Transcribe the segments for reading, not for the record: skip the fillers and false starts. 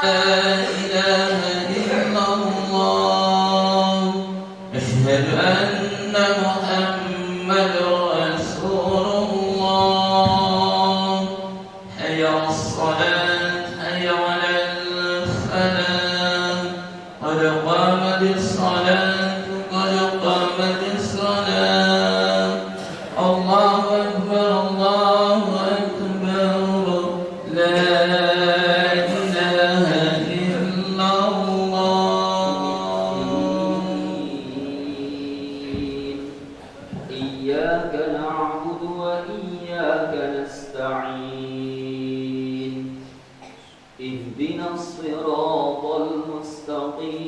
إله إلا الله أشهد أن محمد رسول الله حي على الصلاة حي على الفلاح قد قامت الصلاة قد قامت الصلاة الله أكبر الله أكبر لا إله إلا الله إياك نعبد وإياك نستعين اهدنا الصراط المستقيم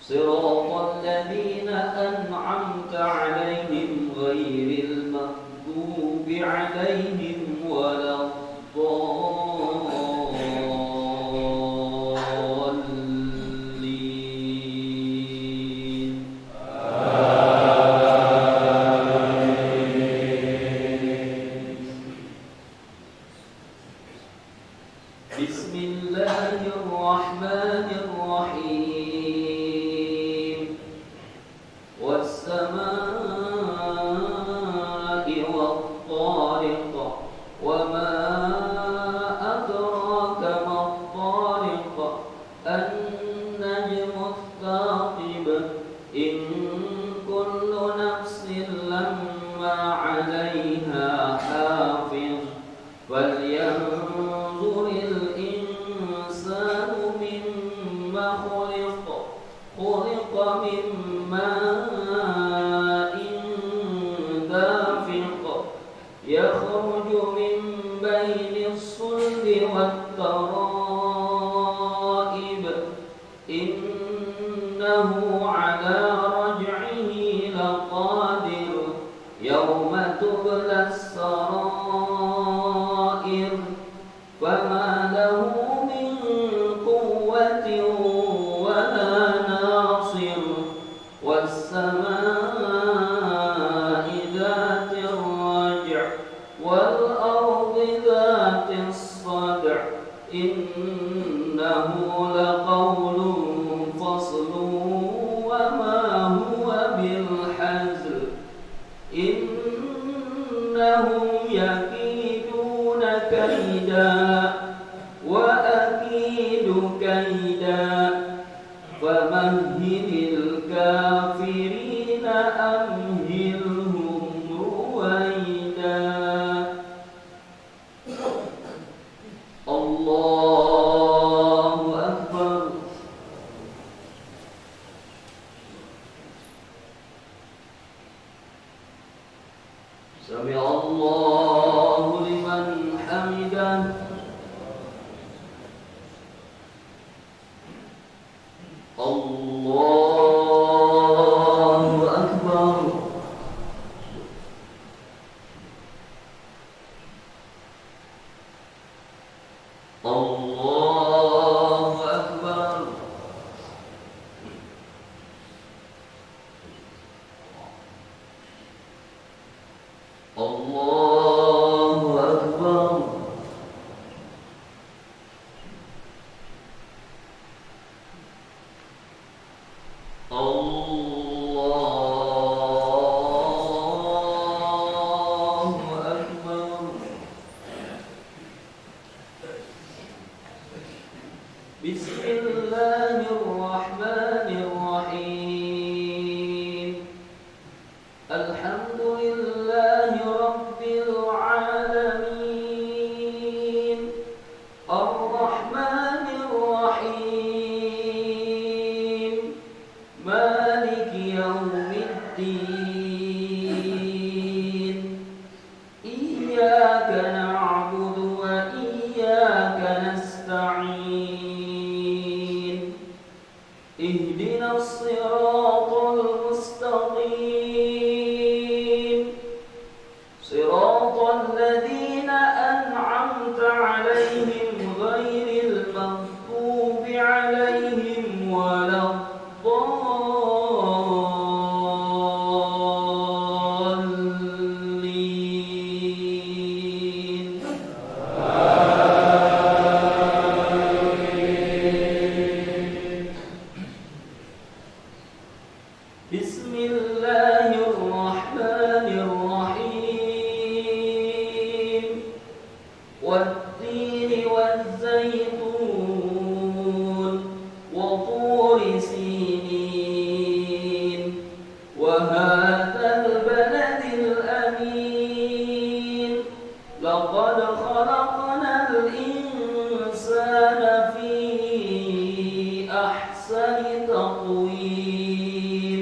صراط الذين أنعمت عليهم غير المغضوب عليهم ولا الضالين بسم الله الرحمن الرحيم والسماء والطارق وما أدراك ما الطارق النجم الثاقب إن كل نفس لما عليها حافظ فلينظر الإنسان مما خلق من ماء دافق يخرج من بين الصلب والترائب إنه على رجعه لقادر يوم تبلى السرائر فما له من قوة ولا ناصر والسماء ذات الرجع والأرض ذات الصدع إنه لقول فصل وما هو بالحزل إنهم يكيدون كيدا وأكيد كيدا فمهل الكافرين أمهلهم رويدا الله أكبر سمع الله لمن حمده الله أكبر الله أكبر الله أكبر الله أكبر بسم الله الرحمن الرحيم الحمد لله رب العالمين الرحمن الرحيم مالك يوم الدين إياك نعبد وإياك نستعين لقد خلقنا الإنسان في أحسن تقويم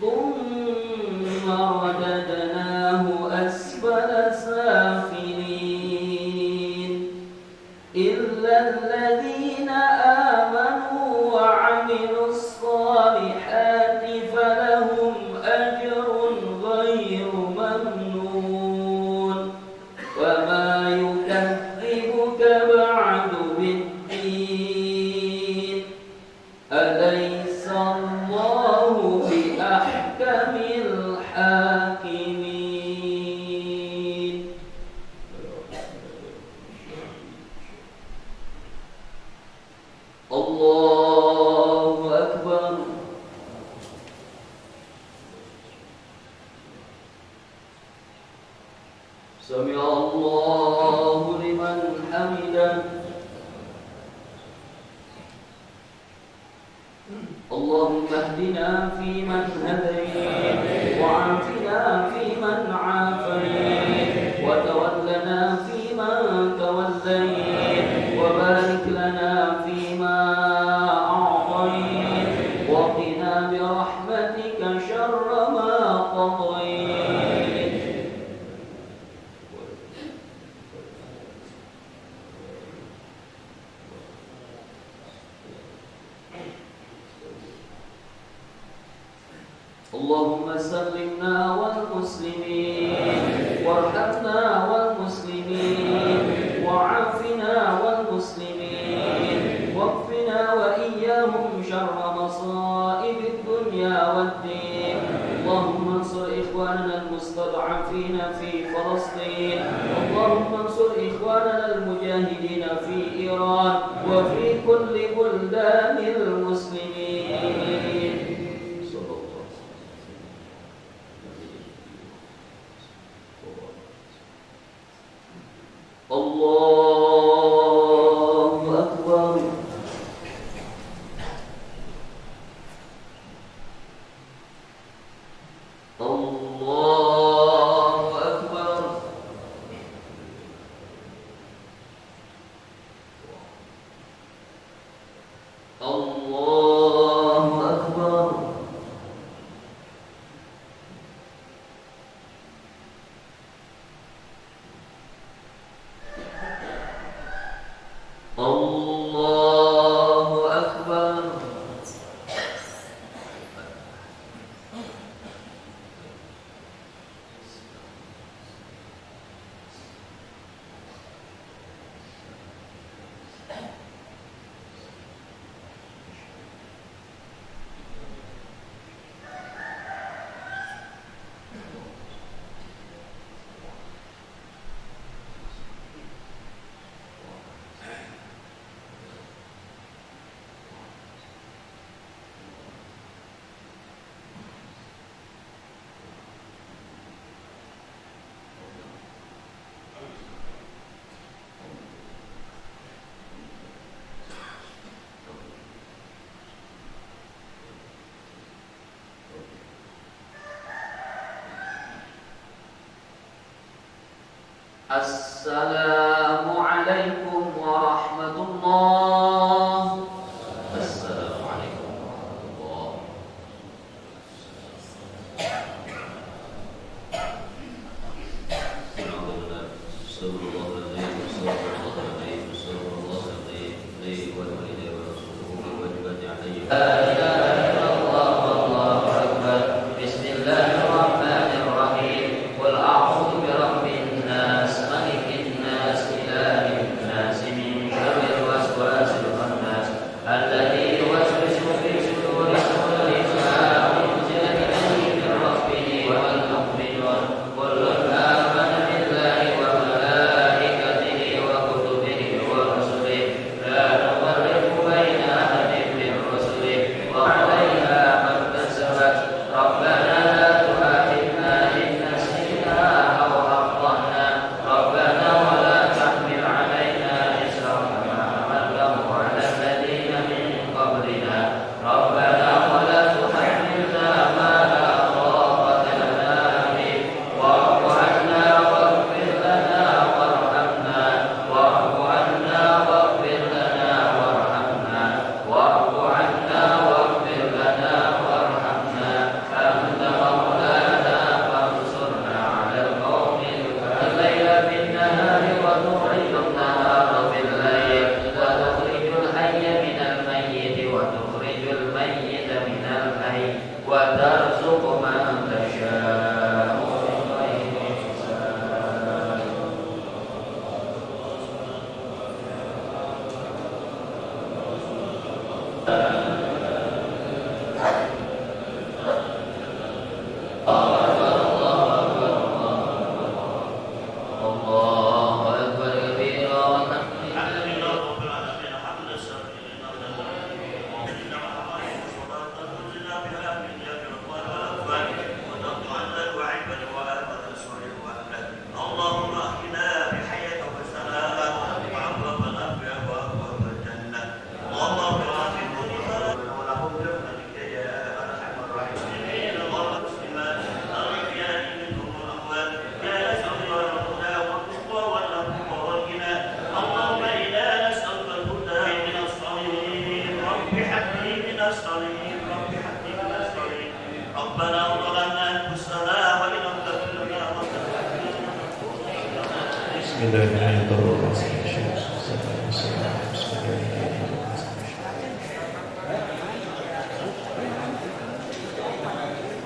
ثم رددناه أسفل سافلين إلا الذين آمنوا وعملوا الصالحات فلهم أجر غير ممنون وما يكذبك بعد بالدين أليس الله بأحكم الحاكمين. الله أكبر. سمع الله لمن حمده. اللهم اهدنا فيمن هديت وعافنا فيمن عافيت وتولنا فيمن توليت وبارك لنا فيما أعطيت وقنا برحمتك شر ما قضيت. اللهم سلمنا والمسلمين وارحمنا والمسلمين وعافنا والمسلمين واكفنا وإياهم شر مصائب الدنيا والدين. اللهم انصر إخواننا المستضعفين في فلسطين. اللهم انصر إخواننا المجاهدين في إيران وفي كل بلدان المسلمين. الله أكبر. الله أكبر. الله أكبر. الله أكبر. السلام عليكم ورحمة الله. السلام عليكم ورحمة الله. استغفر الله العظيم استغفر الله العظيم استغفر الله العظيم لي ولوالدي ورسوله بالواجبات علي. لا إله إلا الله والله أكبر. بسم الله الرحمن الرحيم. قل أعوذ برب الناس ملك الناس إله الناس من شر الوسواس الخناس الذي يوسوس في صدور الناس أنزل إليه من ربه والمؤمنون كل آمن بالله وملائكته وكتبه ورسله لا نفرق بين أحد من رسله وتولج النهار بالليل وتخرج الحي من الميت وتخرج الميت من الحي وترزق من تشاء بغير حساب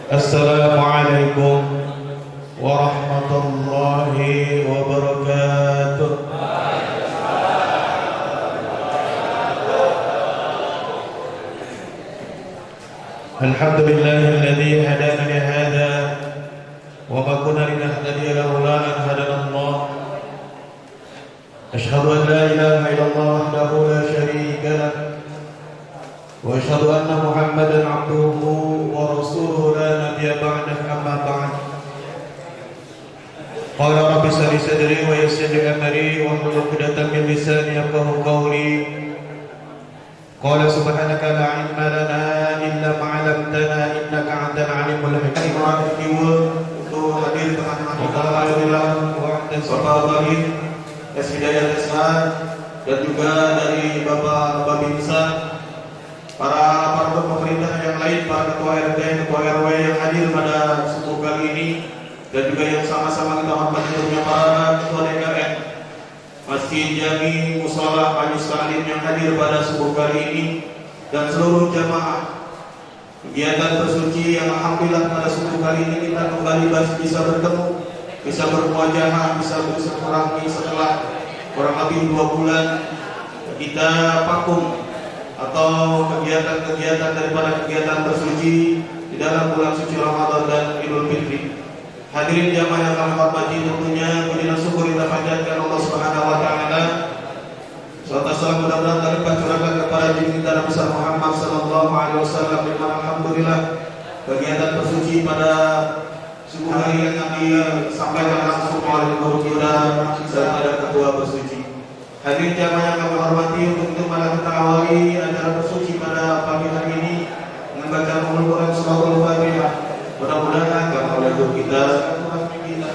Assalamualaikum warahmatullahi wabarakatuh. Alhamdulillahilladzi hadana li hadza wa ma kunna linahtadiya laula an hadana Allah. Ashhadu an la ilaha illallah wahdahu la syarika lah wa ashhadu anna Muhammadan abduhu wa rasuluhu la nabiyya ba'dahu amma ba'd. Qala rabbi shrah li sadri wa yassir li amri wahlul 'uqdatam min lisani yafqahu qawli. Qala subhanaka la 'ilma lana illa ma 'allamtana innaka 'antal 'alimul hakim. Untuk hadir alhamdulillah wa antasabari Hidayat Islam dan juga dari Bapak Babinsa, para pemerintah yang lain, para ketua RT, ketua RW yang hadir pada subuh kali ini, dan juga yang sama-sama kita hormati tentunya para ketua DKM, Masjid Jami, Mushola, Majlis Taklim yang hadir pada subuh kali ini, dan seluruh jamaah kegiatan bersuci yang alhamdulillah pada subuh kali ini kita kembali bisa bertemu, bisa bermuajahah, bisa bersilaturahmi setelah kurang lebih 2 bulan kita vakum atau kegiatan-kegiatan daripada kegiatan bersuci di dalam bulan suci Ramadan dan Idul Fitri. Hadirin jamaah yang kami hormati, tentunya puji dan syukur kita panjatkan Allah Subhanahu wa taala. Salawat salam mudah-mudahan terlimpah curahkan kepada junjungan Nabi besar Muhammad sallallahu alaihi wasallam, di mana alhamdulillah kegiatan bersuci pada subuh hari yang kami sampaikan langsung oleh guru kita dan ada ketua bersuci. Hadirin jamaah yang kami hormati, untuk malam kita awali acara bersuci pada pagi hari ini dengan baca Al-Quran Suratul Fatihah. Mudah-mudahan karena oleh guru kita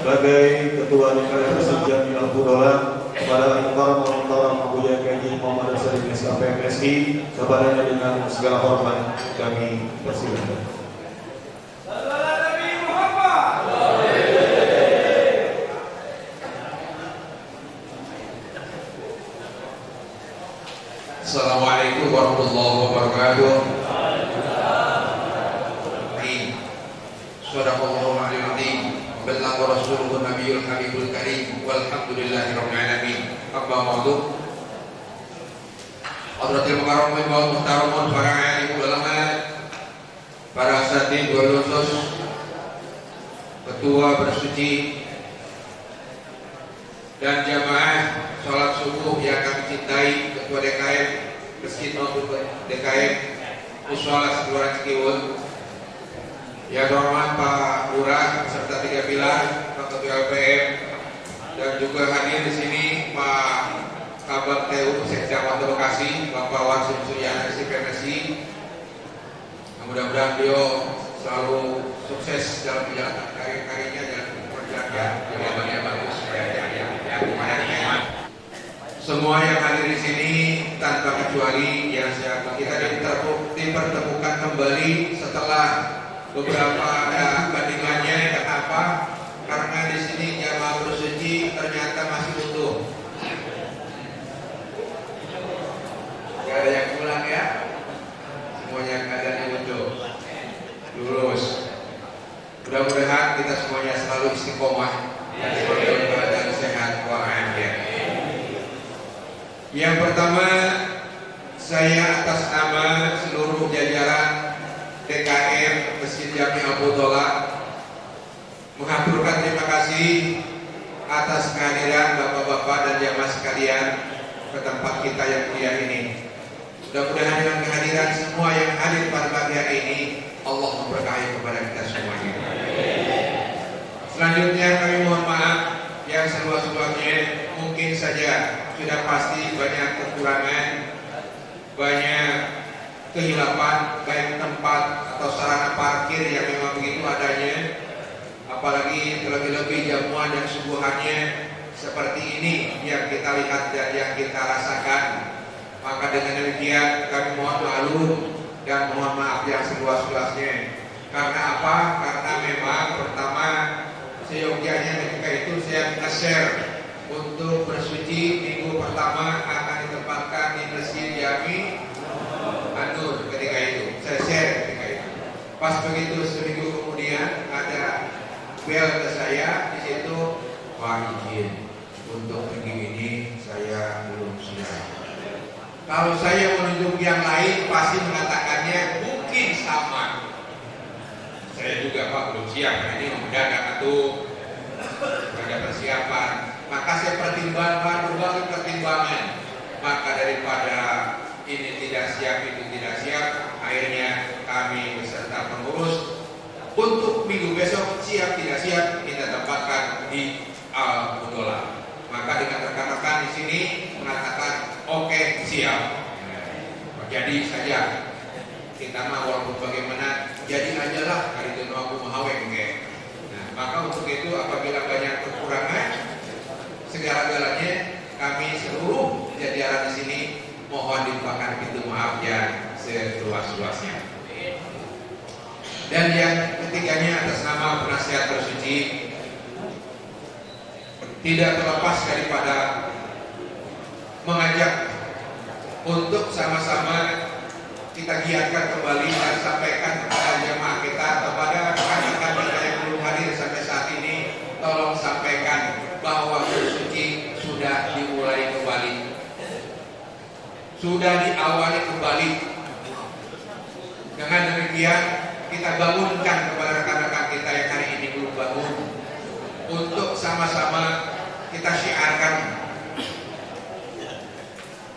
sebagai ketua DKM Masjid Jami Al-Fudola, kepada Al-Muhtaram Abu Yakaji Muhammad Syarif SKPMSI, kepadanya dengan segala hormat kami persilakan. Assalamualaikum warahmatullahi wabarakatuh. Sadaqallahul aliyyul azim. Ballagha rasuluhu nabiyul habibul karim. Walhamdulillahirabbil alamin. Amma ba'du. Hadratil mukarramin wal muhtaramun, para alim ulama, para asatidz wal usus, ketua bersuci dan jamaah sholat subuh yang kami cintai, ketua DKM Masjid DKM Mushola Sekeluaran Cikiwun, yang hormat Pak Lurah serta 3 pilar, Pak Ketua LPM, dan juga hadir di sini Pak Kabak TU Sekda Kota Bekasi, Bapak Warsim Suryana SPMSI. Mudah-mudahan beliau selalu sukses dalam menjalankan karir-karirnya dan perjalanannya jawabannya bagus. Semua yang hadir di sini tanpa kecuali yang kita dipertemukan kembali setelah beberapa bandingannya. Kenapa? Karena di sini jamaah bersuci ternyata masih utuh, Yang pertama, saya atas nama seluruh jajaran DKM Masjid Jami Abu Tola mengaturkan terima kasih atas kehadiran bapak-bapak dan jamaah sekalian ke tempat kita yang mulia ini. Mudah-mudahan dengan kehadiran semua yang hadir pada pagi hari ini, Allah memberkahi kepada kita semuanya. Selanjutnya kami mohon maaf yang seluas-luasnya. Mungkin saja sudah pasti banyak kekurangan, banyak kehilapan, baik tempat atau sarana parkir yang memang begitu adanya. Apalagi terlebih-lebih jamuan dan suguhannya seperti ini yang kita lihat dan yang kita rasakan. Maka dengan demikian kami mohon maklum dan mohon maaf yang seluas-luasnya. Karena apa? Karena memang pertama seyogianya ketika itu saya nge-share untuk bersuci minggu pertama akan ditempatkan di Masjid Jami An-Nur ketika itu. Saya share ketika itu. Pas begitu seminggu kemudian ada bel ke saya di situ, Pak izin untuk pergi ini saya belum siap. Kalau saya menunjuk yang lain pasti mengatakannya mungkin sama. Saya juga Pak belum siap, karena ini mendadak atau ada persiapan. Maka saya pertimbangkan berbagai pertimbangan. Maka daripada ini tidak siap itu tidak siap, akhirnya kami beserta pengurus untuk minggu besok siap tidak siap kita tempatkan di Al-Mudola. Maka dengan rekan-rekan di sini mengatakan oke, siap. Jadi saja kita mau walaupun bagaimana jadi ajalah hari itu aku mahaweng ke. Nah, maka untuk itu apabila banyak kekurangan segala-galanya kami seluruh jajaran di sini mohon dibukakan pintu maaf yang seluas-luasnya. Dan yang ketiganya atas nama penasihat bersuci tidak terlepas daripada mengajak untuk sama-sama kita giatkan kembali dan sampaikan kepada jemaah kita, kepada rekan-rekan kita yang belum hadir sampai saat ini, tolong sampaikan bahwa bersuci sudah dimulai kembali, sudah diawali kembali. Dengan demikian kita bangunkan kepada rekan-rekan kita yang hari ini belum bangun untuk sama-sama kita syiarkan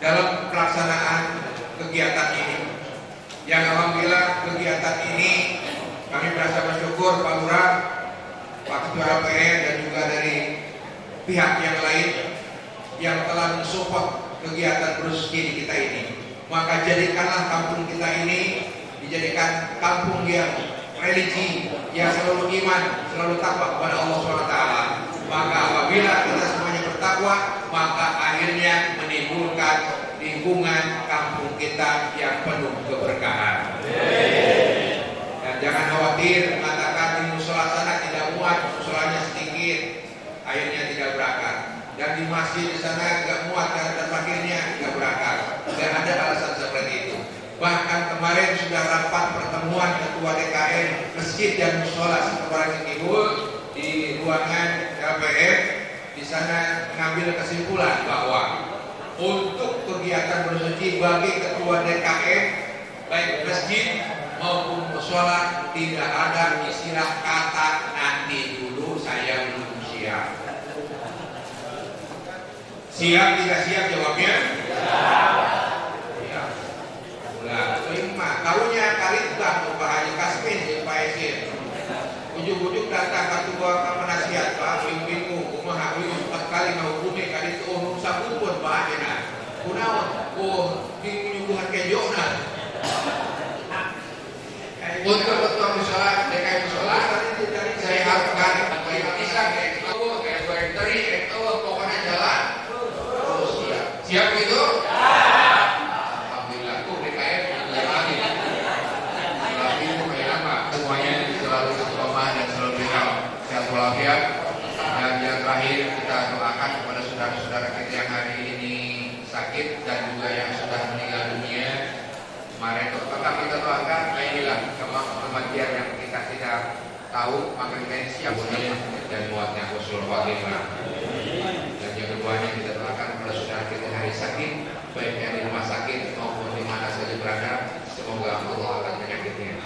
dalam pelaksanaan kegiatan ini. Yang alhamdulillah kegiatan ini kami merasa bersyukur Pak Lurah, Pak Ketua RPR dan juga dari pihak yang lain yang telah mensupport kegiatan bersuci di kita ini. Maka jadikanlah kampung kita ini dijadikan kampung yang religi, yang selalu iman, selalu takwa kepada Allah SWT. Maka apabila kita semuanya bertakwa, maka akhirnya menimbulkan lingkungan kampung kita yang penuh keberkahan. Dan jangan khawatir mengatakan di musola sana tidak muat, musolanya sedikit, akhirnya tidak berangkat. Dan di masjid di sana tidak muat dan akhirnya tidak berangkat. Tidak ada alasan seperti itu. Bahkan kemarin sudah rapat pertemuan ketua DKM Masjid dan Musola Semarang Kidul di ruangan LPR. Di sana mengambil kesimpulan bahwa untuk kegiatan bersuci bagi ketua DKM baik masjid maupun musola tidak ada istilah kata nanti dulu saya belum siap. Siap tidak siap jawabnya? Siap. Nah, terima. Karunya kali Pak Haji Kasmin Pak Esir. Ujung-ujung datang ketua penasihat Pak bingung kumaha empat kali menghubungi kali itu sabupun Pak Ena. Kunaon? Dinyuguhan ke Jona. Untuk ketua musola DKM musola saya harapkan bisa kayak dari pokoknya jalan terus siap gitu. Alhamdulillah tuh DKM menjalani. Tapi itu kayak apa? Semuanya selalu istiqomah dan selalu berikan sehat walafiat. Dan yang terakhir kita doakan kepada saudara-saudara kita yang hari ini sakit dan juga yang sudah meninggal dunia kemarin. Tetap kita doakan, inilah kematian yang kita tidak tahu, maka kita ini siap dan muatnya husnul khotimah. Dan yang keduanya kita doakan kepada saudara kita hari sakit baik yang di rumah sakit maupun di mana saja berada. Semoga Allah akan penyakitnya.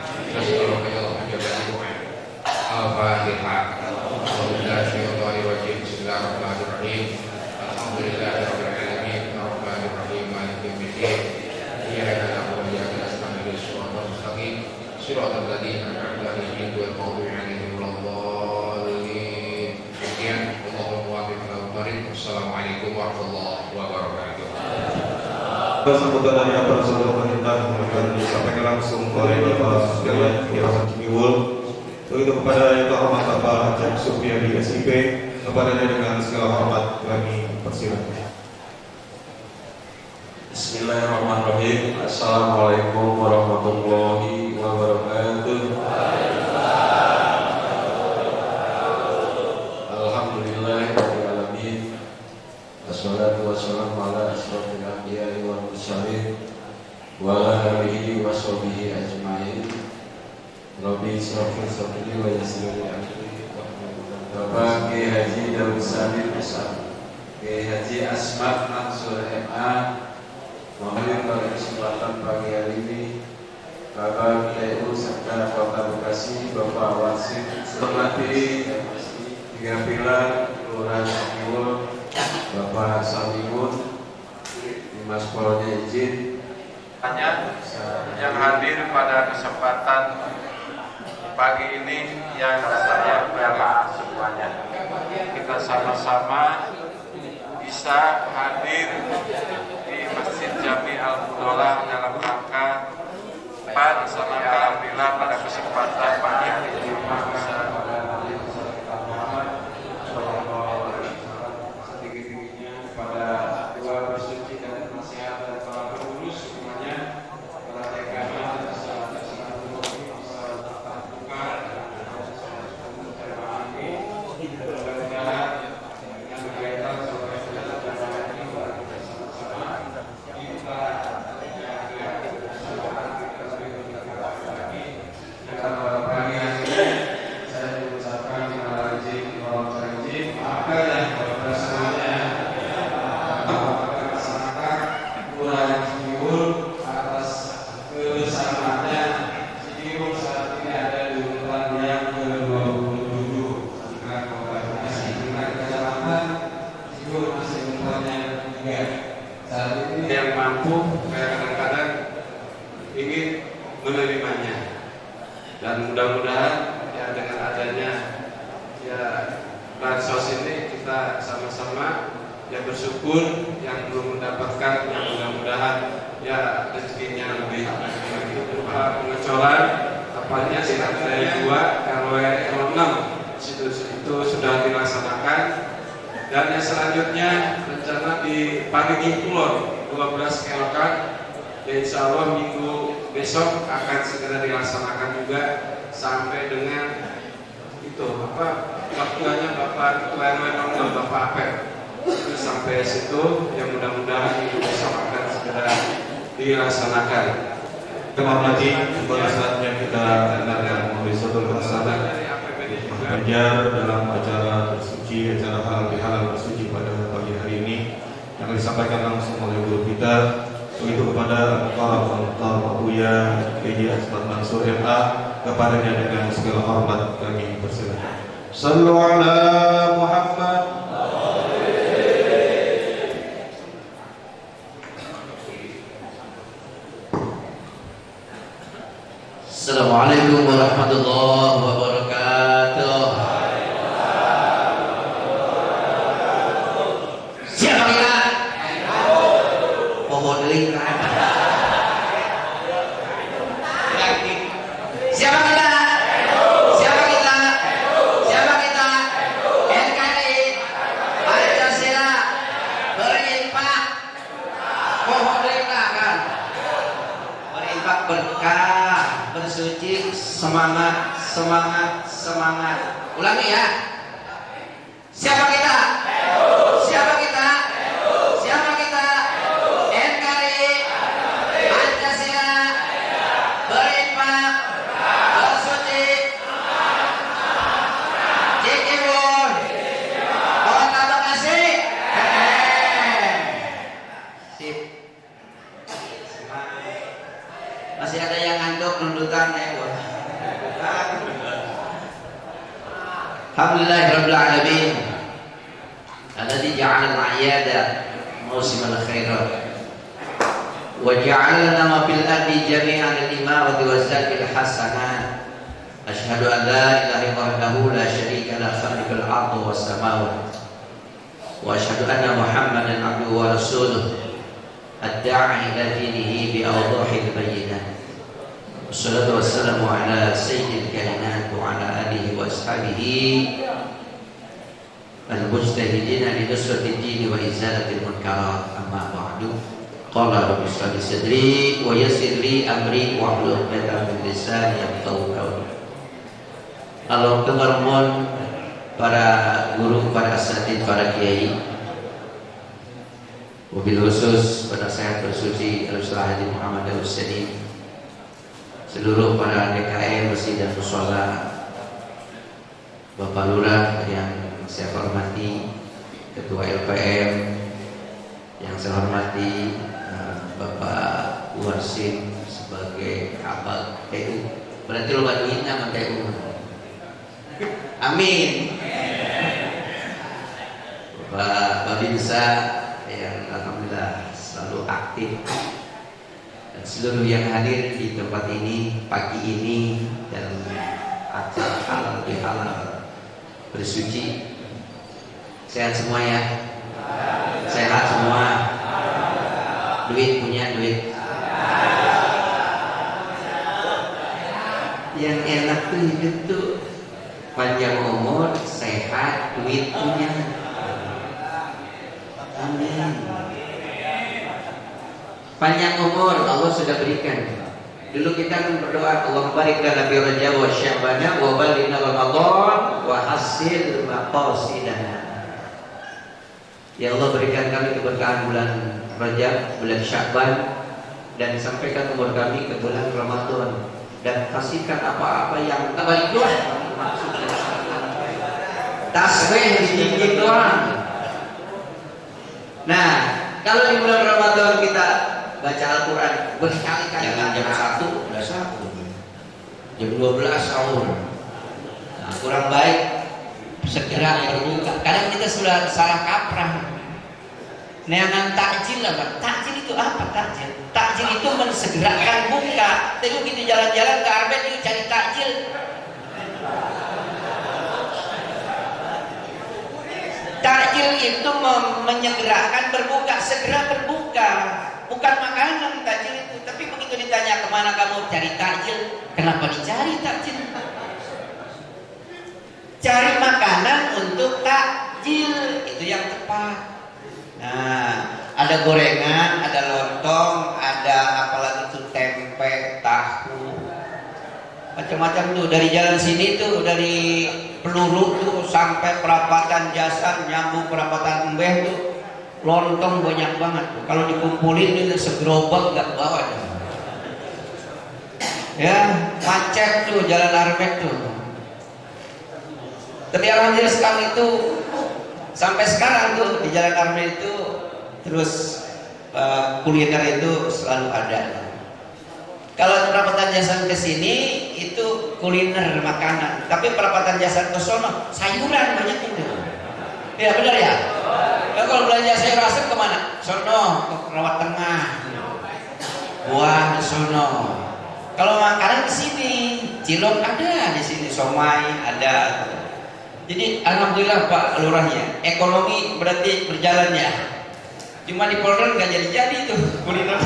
Al-Fatihah. Bismillahirrahmanirrahim. Alhamdulillahirabbil alamin. Arrahmanirrahim. Maliki yaumiddin. Iyyaka na'budu wa iyyaka nasta'in. Shiratal mustaqim. Shiratal ladzina an'amta 'alaihim ghairil maghdubi 'alaihim waladdallin. Sekian, Allahumma waffiqna wa Assalamualaikum warahmatullahi wabarakatuh. Sambutan dari aparat pemerintah akan disampaikan langsung oleh Bapak Sekalian Yayasan Cimiwul. Untuk itu kepada yang terhormat Bapak Haji Supriyadi SIP, kepadanya dengan segala hormat kami persilakan. Bismillahirrahmanirrahim. Assalamualaikum warahmatullahi wabarakatuh. Alhamdulillahirabbil alamin. Wassalatu wassalamu ala asyrofil anbiya'i wal mursalin wa ala alihi wa sahbihi ajmain. Rabbi shrah li sadri wa yassir li amri. Bapak Kiai Haji Daud Salim Besar, Kiai Haji Asmat Mansur MA, mohon pada kesempatan pagi hari ini Bapak Kiai serta Kota Bekasi, Bapak Wasit Hormati Tiga Pilar Kelurahan Cimiwul, Bapak Samimun, Dimas Polnya izin yang hadir pada kesempatan pagi ini yang saya bela semuanya. Kita sama-sama bisa hadir di Masjid Jami Al-Fudolah dalam rangka melaksanakan alhamdulillah pada kesempatan pagi hari ini bisa setinggi-tingginya kepada dua bersuci dan nasihat dan para pengurus semuanya, para dekana dan yang mampu kadang-kadang ingin menerimanya, dan mudah-mudahan ya dengan adanya ya bansos ini kita sama-sama ya bersyukur, yang belum mendapatkan yang mudah-mudahan ya rezekinya lebih berupa pengecoran apanya sih lantai 2 RW 06 itu sudah dilaksanakan. Dan yang selanjutnya rencana di Parigi Kulon 12 kelokan, ya insya Allah minggu besok akan segera dilaksanakan juga sampai dengan itu waktunya Bapak Ketua RW 06 Bapak Apep itu sampai situ, yang mudah-mudahan minggu besok akan segera dilaksanakan. Kemampuan pada saatnya kita dengarkan memberi suatu perasaan mengajar dalam acara bersuci, acara halal bihalal bersuci pada pagi hari ini yang disampaikan langsung oleh guru kita. Begitu kepada Al-Mukhtar Abuya Kiai Asmat Mansur MA, kepadanya dengan segala hormat kami persilakan. Sallu ala Muhammad. Assalamualaikum warahmatullahi wabarakatuh. Siapa kita? Pohon lingkar. Siapa kita? Siapa kita? Siapa kita? NKRI Pancasila berimpak. Pohon lingkar kan? Berimpak berkah, bersuci, semangat, semangat, semangat. Ulangi ya. Siapa kita? Siapa kita? Siapa kita? NKRI Pancasila berimpak, bersuci, Cimiwul, Kota Bekasi. Sip. Masih ada yang ngantuk nundutan ya. Alhamdulillahirabbil alamin. Alladzi ja'ala al-'iyada mawsimal khairat. Wa ja'ala lana ma fil ardi jami'an al-imarati wa zakil hasanah. Asyhadu an la ilaha illallah la syarika la khaliqul ardi was samawati. Wa asyhadu anna Muhammadan 'abduhu wa rasuluh. Ad-da'i ila dinihi bi awdahil bayyinat. Wassalatu wassalamu ala sayyidil kainat wa ala alihi wa ashabihi al-mujtahidina li nusratil dini wa izalatil munkarat. Amma ba'du. Qala rabbi shrah li sadri wa yassir li amri wa hlul 'uqdatam min lisani yafqahu qawli. Allah kemarmon para guru, para asatidz, para kiai, wabil khusus pada saya bersuci Al-Ustaz Haji Muhammad Al-Ustadi, seluruh para DKM Masjid dan Mushola, Bapak Lurah yang saya hormati, Ketua LPM yang saya hormati, Bapak Warsim sebagai Abang TU. Berarti lo bantuin nama TU. Amin. Bapak Babinsa yang alhamdulillah selalu aktif, dan seluruh yang hadir di tempat ini pagi ini dalam acara halal bihalal bersuci. Sehat semua ya? Sehat semua? Duit punya duit? Yang enak tuh hidup tuh panjang umur, sehat, duit punya. Amin. Panjang umur Allah sudah berikan. Dulu kita kan berdoa, Allah barik lana fi Rajab wa Sya'ban wa balighna Ramadan wa hasil maqasidana. Ya Allah, berikan kami keberkahan bulan Rajab, bulan Sya'ban, dan sampaikan umur kami ke bulan Ramadan, dan kasihkan apa-apa yang tak doa. Tasbih sedikit doang. Nah, kalau di bulan Ramadan kita baca Al-Quran berkali-kali, jangan jam 1 udah sahur, jam 12 sahur. Nah, kurang baik segera berbuka. Kadang kita sudah salah kaprah. Neangan takjil lah, Pak. Takjil itu apa takjil? Takjil itu mensegerakan buka. Tengok kita jalan-jalan ke Arbet itu cari takjil. Takjil itu menyegerakan berbuka, segera berbuka. Bukan makanan takjil itu. Tapi begitu ditanya kemana kamu cari takjil, kenapa dicari takjil? Cari makanan untuk takjil, itu yang tepat. Nah, ada gorengan, ada lontong, ada apalagi itu tempe, tahu, macam-macam tuh. Dari jalan sini tuh, dari Peluru tuh sampai perapatan Jasan, nyambung perapatan Mbeh tuh, lontong banyak banget. Kalau dikumpulin itu segerobak nggak bawa deh. Ya, macet tuh jalan Arbet tuh. Tapi alhamdulillah sekarang itu, sampai sekarang tuh di jalan Arbet itu terus kuliner itu selalu ada. Kalau perapatan Jasan ke sini itu kuliner makanan, tapi perapatan Jasan ke sono sayuran banyak itu. Ya benar ya. Ya, kalau belanja sayur asem kemana? Sono, ke Rawat Tengah, buah di sono. Kalau makanan ke sini, cilok ada di sini, somai ada. Jadi alhamdulillah Pak Lurahnya, ekonomi berarti berjalan ya. Cuma di Polder nggak jadi tuh kuliner.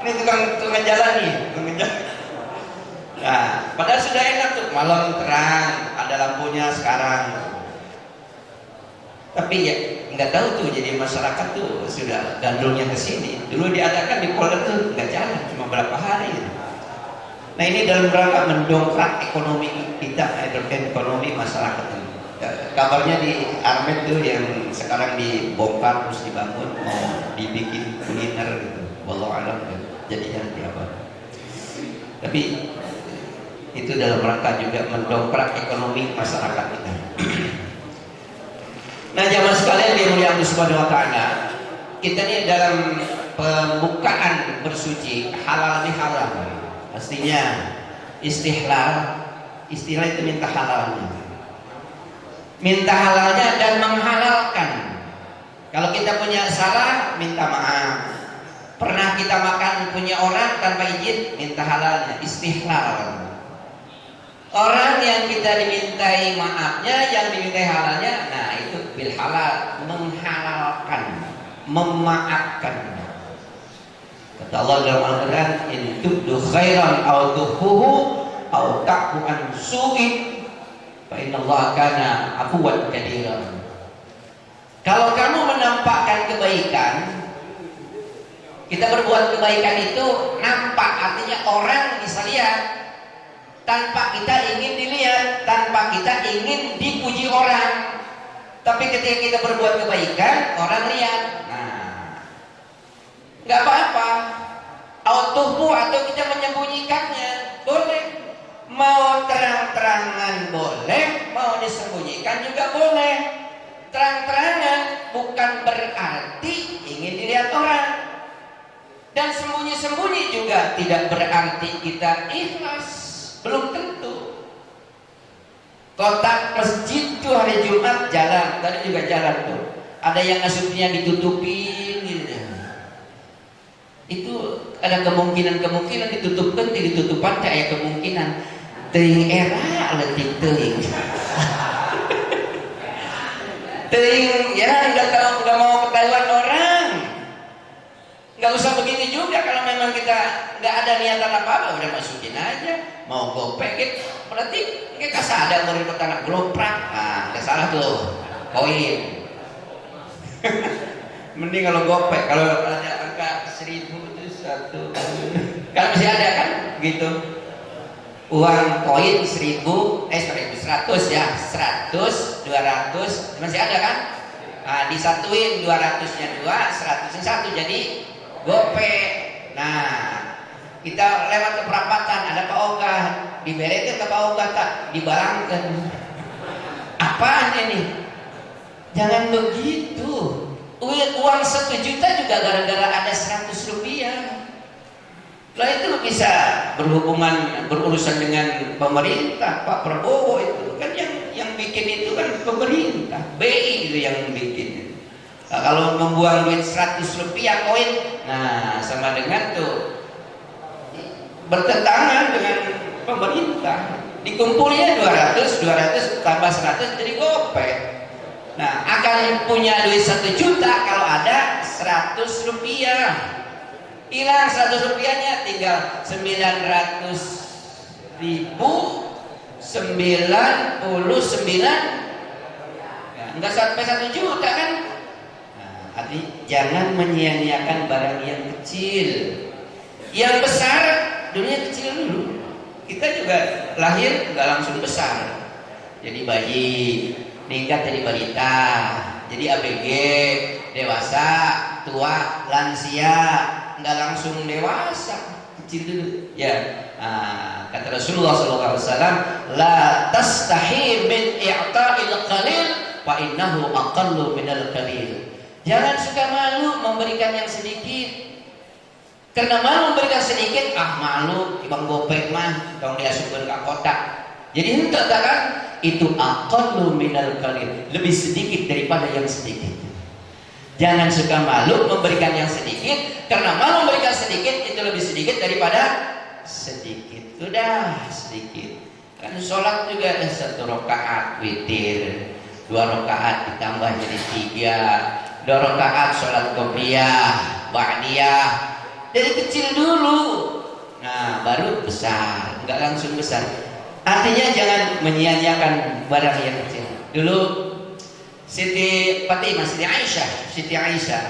Ini tukang jalan nih, tukang jalan. Nah, padahal sudah enak tuh, malam terang, ada lampunya sekarang. Tapi ya nggak tahu tuh, jadi masyarakat tuh sudah gandulnya ke sini. Dulu diadakan di Polder tuh nggak jalan, cuma berapa hari. Nah, ini dalam rangka mendongkrak ekonomi kita, ekonomi masyarakat ini. Kabarnya di Armet tuh yang sekarang dibongkar terus dibangun, mau dibikin kuliner gitu. Wallahu a'lam jadinya nanti apa. Tapi itu dalam rangka juga mendongkrak ekonomi masyarakat kita. Nah, jamaah sekalian dimuliakan Allah Subhanahu wa taala, kita ini dalam pembukaan bersuci halal bihalal. Pastinya istihlal, istilah itu minta halalnya. Minta halalnya dan menghalalkan. Kalau kita punya salah, minta maaf. Pernah kita makan punya orang tanpa izin, minta halalnya, istihlal. Orang yang kita dimintai maafnya, yang dimintai halalnya, nah itu bil halal, menghalalkan, memaafkan. Kata Allah dalam Al-Quran, in tubdu khairan aw tukhfuhu aw ta'fu an su'in fa innallaha kana afuwan kadiran. Kalau kamu menampakkan kebaikan, kita berbuat kebaikan itu nampak, artinya orang bisa lihat tanpa kita ingin dilihat, tanpa kita ingin dipuji orang. Tapi ketika kita berbuat kebaikan, orang lihat. Nah, nggak apa-apa. Autuhmu atau kita menyembunyikannya boleh. Mau terang-terangan boleh, mau disembunyikan juga boleh. Terang-terangan bukan berarti ingin dilihat orang. Dan sembunyi-sembunyi juga tidak berarti kita ikhlas. Belum tentu. Kotak masjid tuh hari Jumat jalan, tadi juga jalan tuh. Ada yang nasibnya ditutupin gitu. Itu ada kemungkinan ditutupkan, ditutupan kayak kemungkinan. Teuing era letik teuing. Teuing ya nggak mau ketahuan orang. Nggak usah begitu juga kalau memang kita nggak ada niatan apa-apa, udah masukin aja. Mau gopek gitu, berarti kita sadar dari petani geloprak. Nah, nggak salah tuh, koin. Mending kalau gopek, kalau ada angka 1000 itu 1. Kan masih ada kan, gitu. Uang koin 100 ya, 100, 200 masih ada kan? Nah, disatuin 200-nya 2, 100-nya 1 jadi gope. Nah, kita lewat ke perapatan, ada Pak Oga, diberetin ke Pak Oga tak dibarangkan. Apaan ini? Jangan begitu. Uang 1 juta juga gara-gara ada 100 rupiah. Lah itu bisa berhubungan, berurusan dengan pemerintah. Pak Prabowo itu kan yang bikin itu kan pemerintah, BI itu yang bikin. Nah, kalau membuang duit 100 rupiah koin, nah sama dengan tuh bertentangan dengan pemerintah. Dikumpulnya 200 tambah 100 jadi gopek. Nah, akan punya duit 1 juta kalau ada 100 rupiah. Hilang 100 rupiahnya tinggal 900.099, ya, enggak sampai 1 juta kan. Nah, artinya jangan menyia-nyiakan barang yang kecil. Yang besar dunia kecil dulu. Kita juga lahir nggak langsung besar. Jadi bayi, meningkat jadi balita, jadi ABG, dewasa, tua, lansia, nggak langsung dewasa, kecil dulu. Ya, kata Rasulullah SAW, la tastahi min i'ta'il qalil, fa innahu aqallu minal qalil. Jangan suka malu memberikan yang sedikit. Karena malu memberikan sedikit, malu ibang gopek mah, dong dia sumber ke kotak. Jadi hendak tak kan? Itu aqallu minal qalil, lebih sedikit daripada yang sedikit. Jangan suka malu memberikan yang sedikit, karena malu memberikan sedikit itu lebih sedikit daripada sedikit. Sudah sedikit. Kan sholat juga 1 rakaat witir, 2 rakaat ditambah jadi 3, 2 rakaat sholat qobliyah, ba'diyah. Dari kecil dulu, nah baru besar, nggak langsung besar. Artinya jangan menyia-nyiakan barang yang kecil. Dulu Siti Fatimah, Siti Aisyah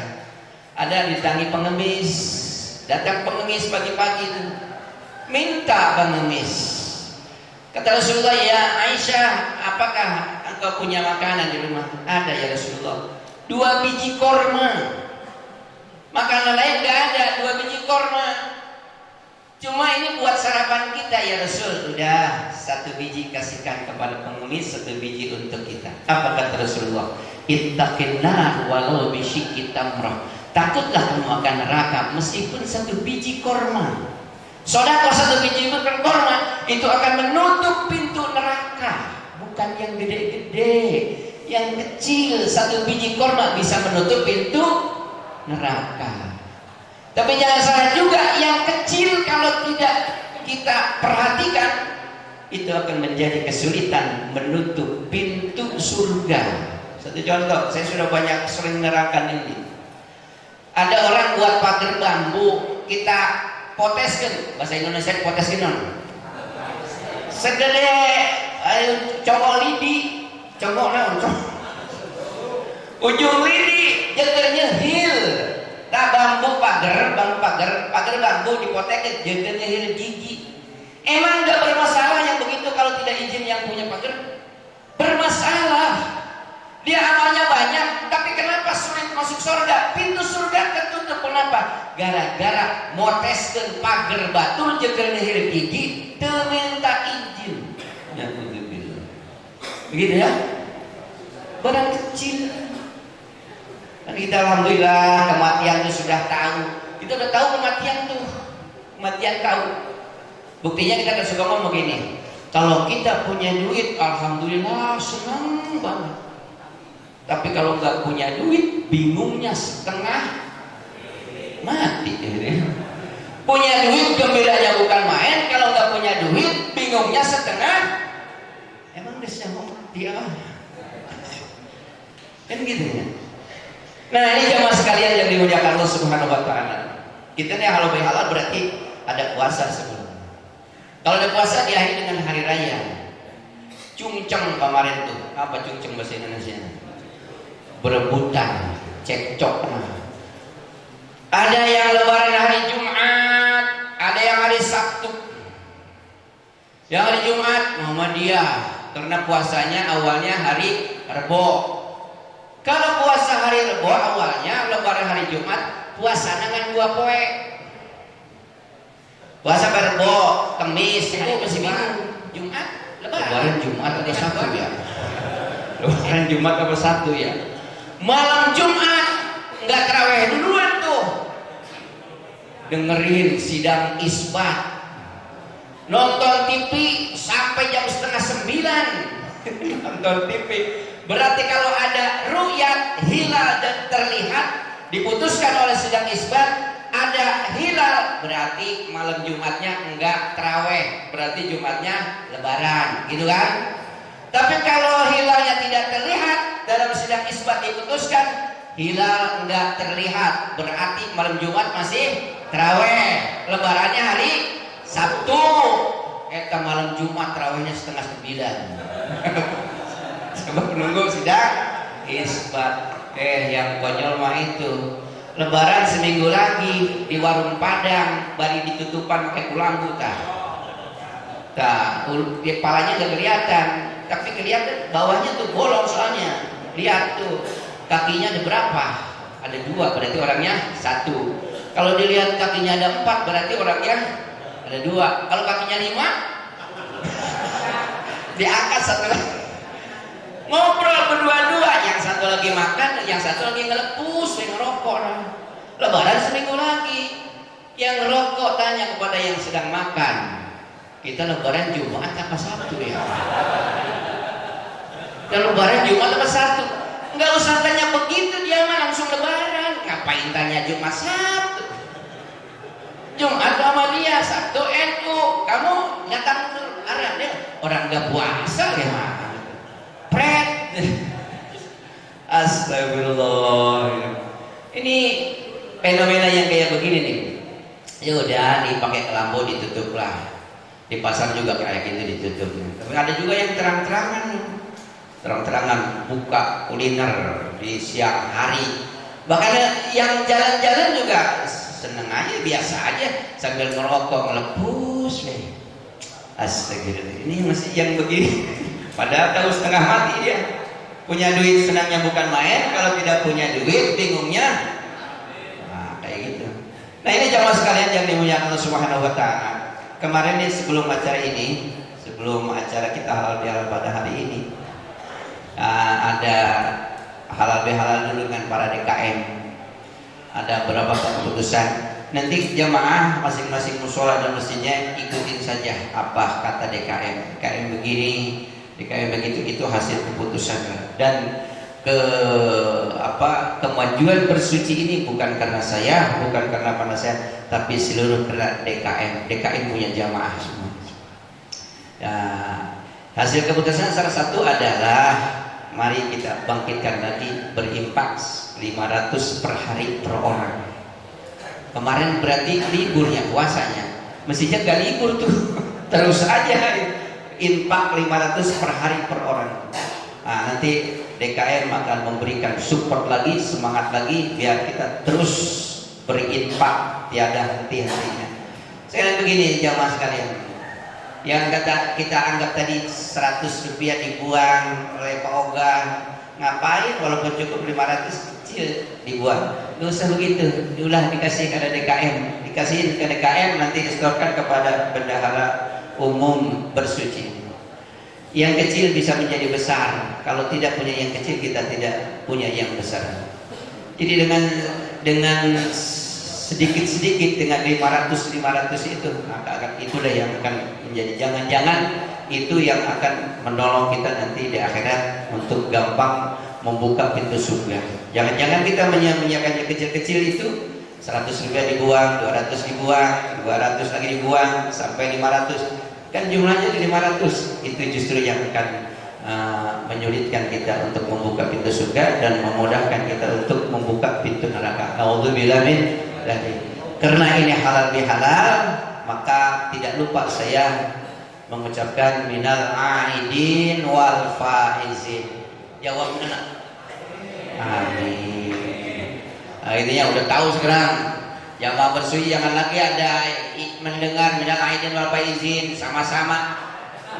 ada ditangi pengemis, datang pengemis pagi-pagi itu, minta pengemis. Kata Rasulullah, ya Aisyah, apakah engkau punya makanan di rumah? Ada ya Rasulullah, 2 biji korma. Makanan lain nggak ada, 2 biji korma. Cuma ini buat sarapan kita ya Rasul. Udah, 1 biji kasihkan kepada pengemis, 1 biji untuk kita. Apa kata Rasulullah? Ittaqin nar walau bisyikki tamrah. takutlah kamu akan neraka meskipun satu biji korma. Sedekah satu biji korma itu akan menutup pintu neraka. Bukan yang gede-gede, yang kecil. Satu biji korma bisa menutup pintu neraka. Tapi jangan salah juga, yang kecil kalau tidak kita perhatikan itu akan menjadi kesulitan menutup pintu surga. Satu contoh, saya sudah banyak sering nerangkan ini. Ada orang buat pagar bambu, kita poteskan, bahasa Indonesia poteskan non. Segede congok lidi, congok naon, ujung lidi jengkernya hil. Nah bambu pagar bambu dipotek jengkernya hil gigi. Emang nggak bermasalah yang begitu kalau tidak izin yang punya pagar? Bermasalah. Dia amalnya banyak, tapi kenapa sulit masuk surga? Pintu surga ketutup, kenapa? Gara-gara moteskeun pagar batur jeung hir gigi teu minta izin. Ya begitu ya? Barang kecil. Dan kita alhamdulillah kematian itu sudah tahu. Kita udah tahu kematian tuh. Kematian tahu. Buktinya kita suka ngomong begini. Kalau kita punya duit, alhamdulillah senang banget. Tapi kalau nggak punya duit, bingungnya setengah mati. Punya duit gembiranya bukan main. Kalau nggak punya duit, bingungnya setengah. Emang dia mau mati ah? Kan gitu ya. Nah ini jamaah sekalian yang dimuliakan Allah Subhanahu Wa Taala. Kita nih halal bihalal berarti ada puasa sebelum. Kalau ada puasa diakhiri dengan hari raya. Cungceng kemarin tuh, apa cungceng bahasa Indonesia? Berebutan, cekcok. Ada yang lebaran hari Jumat, ada yang hari Sabtu. Yang hari Jumat Muhammadiyah, karena puasanya awalnya hari Rebo. Kalau puasa hari Rebo awalnya lebaran hari Jumat, puasa dengan 2 poe. Puasa Rebo, Kamis, itu masih bingung. Jumat, lebaran Jumat atau Sabtu ya? Lebaran Jumat atau Sabtu ya? Malam Jumat nggak tarawih duluan tuh, dengerin sidang isbat, nonton TV sampai jam 8:30 nonton TV. Berarti kalau ada ru'yat hilal dan terlihat diputuskan oleh sidang isbat ada hilal, berarti malam Jumatnya enggak tarawih, berarti Jumatnya lebaran, gitu kan? Tapi kalau hilalnya tidak terlihat, dalam sidang isbat diputuskan hilal enggak terlihat, berarti malam Jumat masih tarawih, lebarannya hari Sabtu. Eta malam Jumat tarawihnya 8:30. Coba menunggu sidang isbat. Yang konyol mah itu lebaran seminggu lagi di warung Padang, bari ditutupan pakai kulambu tah. Tah, kepalanya enggak kelihatan. Tapi kelihatan bawahnya tuh bolong soalnya. Lihat tuh kakinya ada berapa? Ada 2, berarti orangnya 1. Kalau dilihat kakinya ada 4, berarti orangnya ada 2. Kalau kakinya 5, diangkat 1 lagi. Ngobrol berdua-dua, yang 1 lagi makan, yang 1 lagi ngelepus, yang ngerokok. Lebaran seminggu lagi. Yang ngerokok tanya kepada yang sedang makan, kita lebaran Jumat apa Sabtu ya? Dan lebaran Jumat apa Sabtu? Enggak usah tanya begitu, dia mah langsung lebaran. Ngapain tanya Jumat Sabtu? Jumat sama dia, Sabtu NU. Kamu nyata arah dia orang enggak puasa ya mah. Pret. Astagfirullah. Ini fenomena yang kayak begini nih. Ya udah dipakai kelambu ditutup lah. Di pasar juga kayak gitu ditutup. Tapi ada juga yang terang-terangan buka kuliner di siang hari. Bahkan yang jalan-jalan juga seneng aja, biasa aja sambil ngerokok ngelepus. Astagfirullah. Ini masih yang begini. Padahal tahu setengah mati dia. Punya duit senangnya bukan main, kalau tidak punya duit bingungnya. Nah, kayak gitu. Nah, ini jamaah sekalian yang dimuliakan Allah Subhanahu wa taala. Kemarin nih sebelum acara kita halal bihalal pada hari ini, ada halal bihalal dulu dengan para DKM. ada beberapa keputusan. Nanti jamaah masing-masing musola dan masjidnya ikutin saja apa kata DKM. DKM begini, DKM begitu, itu hasil keputusan. Dan kemajuan bersuci ini bukan karena saya, bukan karena saya, tapi seluruh karena DKM. DKM punya jamaah semua. Nah, hasil keputusan salah satu adalah mari kita bangkitkan lagi berimpak 500 per hari per orang. Kemarin berarti liburnya, puasanya, mestinya gak libur tuh, terus aja infak 500 per hari per orang. Nah, nanti DKM akan memberikan support lagi, semangat lagi, biar kita terus berinfak tiada henti-hentinya. Sekarang begini jamaah sekalian, yang kata kita anggap tadi 100 rupiah dibuang oleh Pak Oga, ngapain walaupun cukup 500 kecil dibuang, nggak usah begitu, ulah dikasih ke DKM, dikasihin ke DKM, nanti disetorkan kepada bendahara umum bersuci. Yang kecil bisa menjadi besar, kalau tidak punya yang kecil kita tidak punya yang besar. Jadi dengan sedikit-sedikit, dengan 500 itu, maka itulah yang akan menjadi, jangan-jangan itu yang akan menolong kita nanti di akhirat untuk gampang membuka pintu surga. Jangan-jangan kita menyiapkan yang kecil-kecil itu 100 rupiah dibuang, 200 dibuang, 200 lagi dibuang, sampai 500. Kan jumlahnya di 500. Itu justru yang akan menyulitkan kita untuk membuka pintu surga dan memudahkan kita untuk membuka pintu neraka. A'udzubillah min dzalik. Karena ini halal bihalal, maka tidak lupa saya mengucapkan minal aidin wal faizin. Jawabnya amin. Nah, intinya udah tahu sekarang. Jamaah bersuci jangan lagi ada mendengar minal aidin wal faizin sama-sama.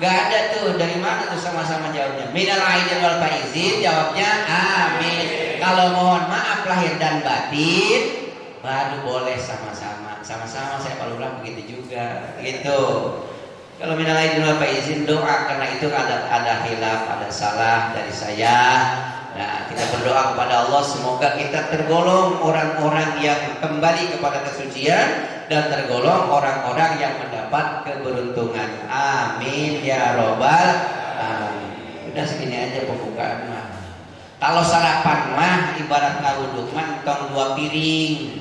Gak ada tuh, dari mana tuh sama-sama jawabnya? Minal aidin wal faizin, jawabnya amin. Kalau mohon maaf lahir dan batin, baru boleh sama-sama. Sama-sama saya Pak Lurah begitu juga, gitu. Kalau minal aidin wal faizin doa, karena itu ada khilaf, ada salah dari saya. Nah, kita berdoa kepada Allah semoga kita tergolong orang-orang yang kembali kepada kesucian dan tergolong orang-orang yang mendapat keberuntungan. Amin ya robbal alamin. Udah segini aja pembukaan mah. Kalau sarapan mah ibarat ngawuduk mah tong 2 piring.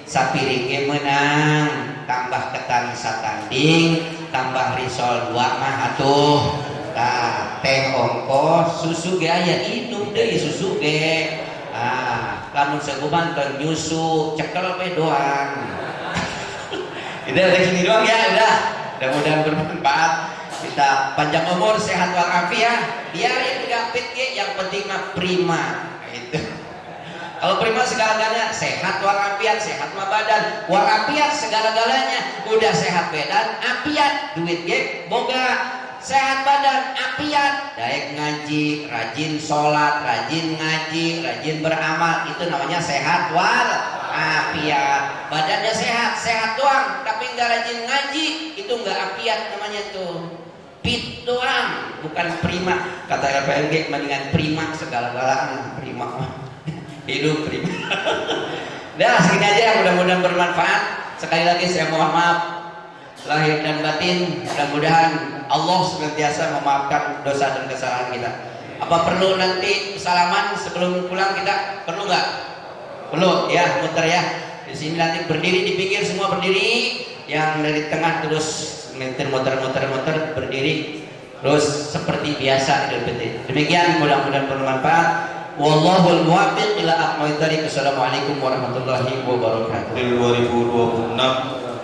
Sapiring menang, tambah ketan satanding, tambah risol 2 mah atuh. Nah, teh ongkos, susu ge aya, inum deui susu ge. Lamun seguman teh nyusu, cekel we doang. Udah segini doang ya, udah. Mudah-mudahan bermanfaat. Kita panjang umur, sehat walafiat. Biar yang gapit ge, yang penting mah prima. Gitu. Kalau prima segala-galanya, sehat walafiat, sehat mah badan, walafiat segala-galanya. Udah sehat badan, afiat, duit ge boga. Sehat badan, afiat, daek ngaji, rajin sholat, rajin ngaji, rajin beramal, itu namanya sehat wal afiat. Badannya sehat, sehat doang, tapi nggak rajin ngaji, itu nggak afiat namanya tuh. Fit doang, bukan prima. Kata LPNG mendingan prima segala-galanya, prima. Hidup prima. Dah segini aja, mudah-mudahan bermanfaat. Sekali lagi saya mohon maaf lahir dan batin, mudah-mudahan Allah senantiasa memaafkan dosa dan kesalahan kita. Apa perlu nanti salaman sebelum pulang kita? Perlu nggak? Perlu ya, muter ya. Di sini nanti berdiri di pinggir semua berdiri, yang dari tengah terus muter berdiri terus seperti biasa Idul Fitri. Demikian, mudah-mudahan bermanfaat. Wallahul muwaffiq ila aqwamit thariq. Assalamualaikum warahmatullahi wabarakatuh. 2026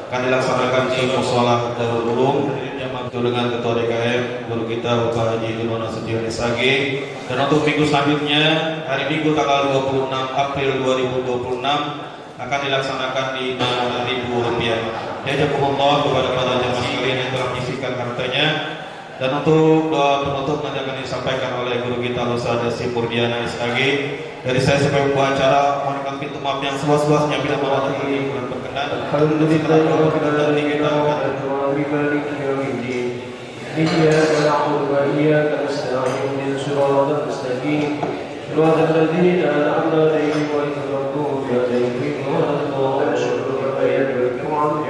akan dilaksanakan di Mushola Darul Ulum dengan Ketua DKM Guru kita Bapak Haji Yunono Nasution SAG. Dan untuk minggu selanjutnya hari Minggu tanggal 26 April 2026 akan dilaksanakan di Rp5.000. Jazakumullah kepada para jamaah sekalian yang telah menyisihkan hartanya. Dan untuk doa penutup nanti akan disampaikan oleh guru kita Ustaz Dasim Murdiana SAG. Dari saya sebagai pembawa acara mohon pintu maaf yang seluas-luasnya bila mana ini bulan berkenan. إياك نعبد وإياك نستعين صراط المستقيم صراط الذين أنعمت عليهم غير المغضوب عليهم ولا الضالين فيذكر عنه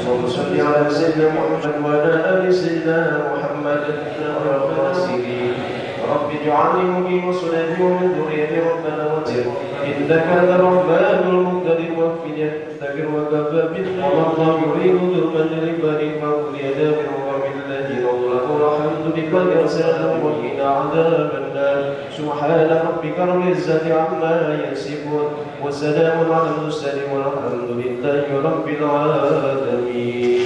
اللهم صل على سيدنا محمد وعلى آل سيدنا محمد الرحمن رب اجعلني مقيم الصلاة ومن ذريتي ربنا واتر إنك أنت الرحمن المقتدر وفي يستغفر وكفى بالله يريد ظلما للعباد فقل يا دابر ومن الذين ظلموا الحمد لله وسلام وقنا عذاب النار سبحان ربك رب العزة عما يصفون وسلام على المرسلين والحمد لله رب العالمين.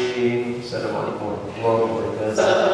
السلام عليكم ورحمة الله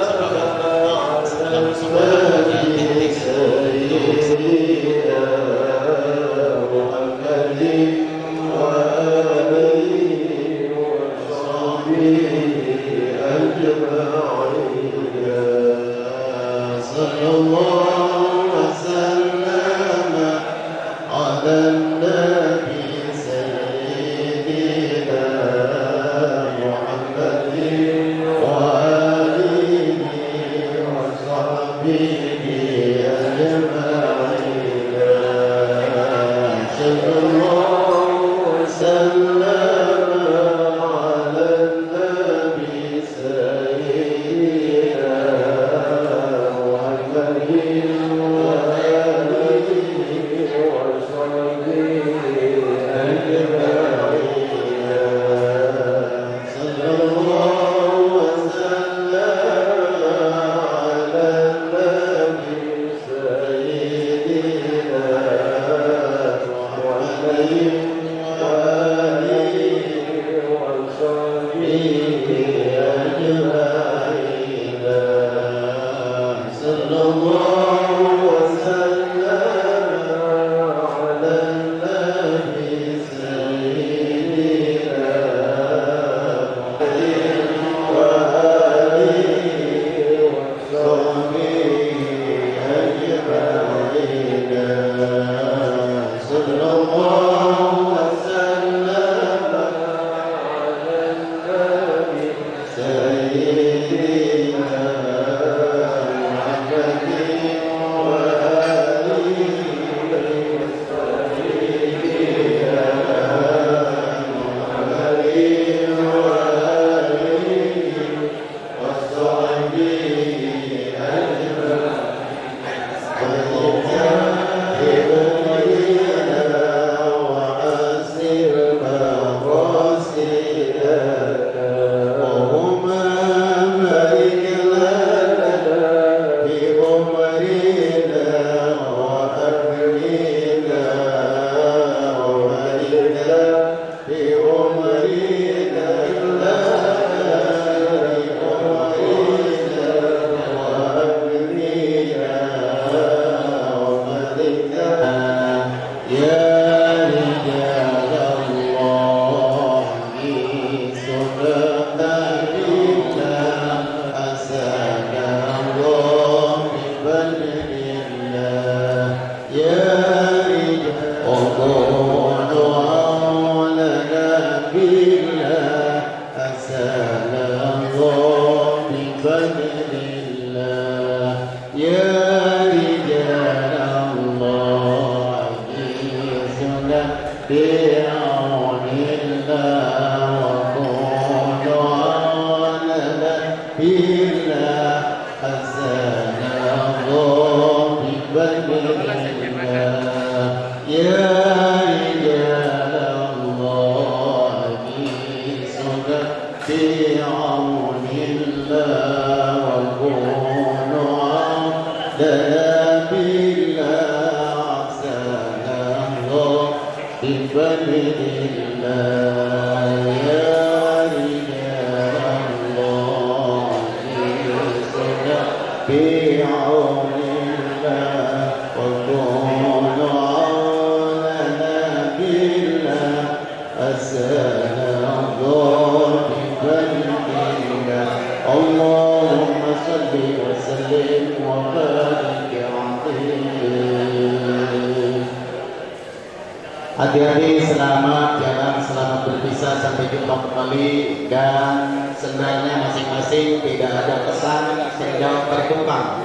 Hati-hati, selamat jalan, selamat berpisah, sampai jumpa kembali. Dan sebenarnya masing-masing tidak ada pesan sendal tertukang,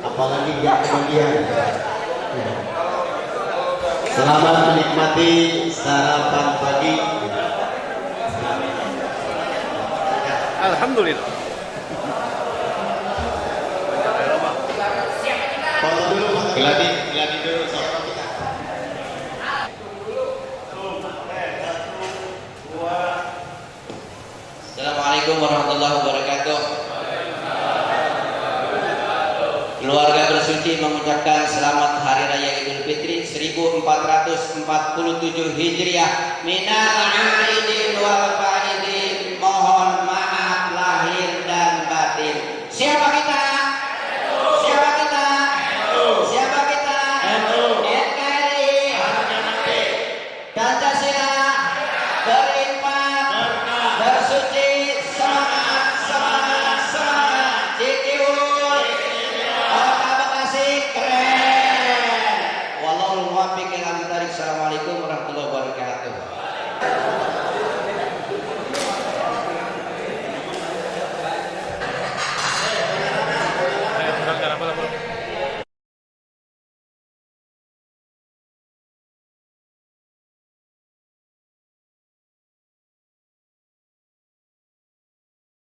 apalagi yang kemudian. Selamat menikmati sarapan pagi. Alhamdulillah. Foto dulu, geladi dulu. Assalamualaikum warahmatullahi wabarakatuh. Keluarga bersuci mengucapkan selamat Hari Raya Idul Fitri 1447 Hijriah. Minal aidin wal faizin.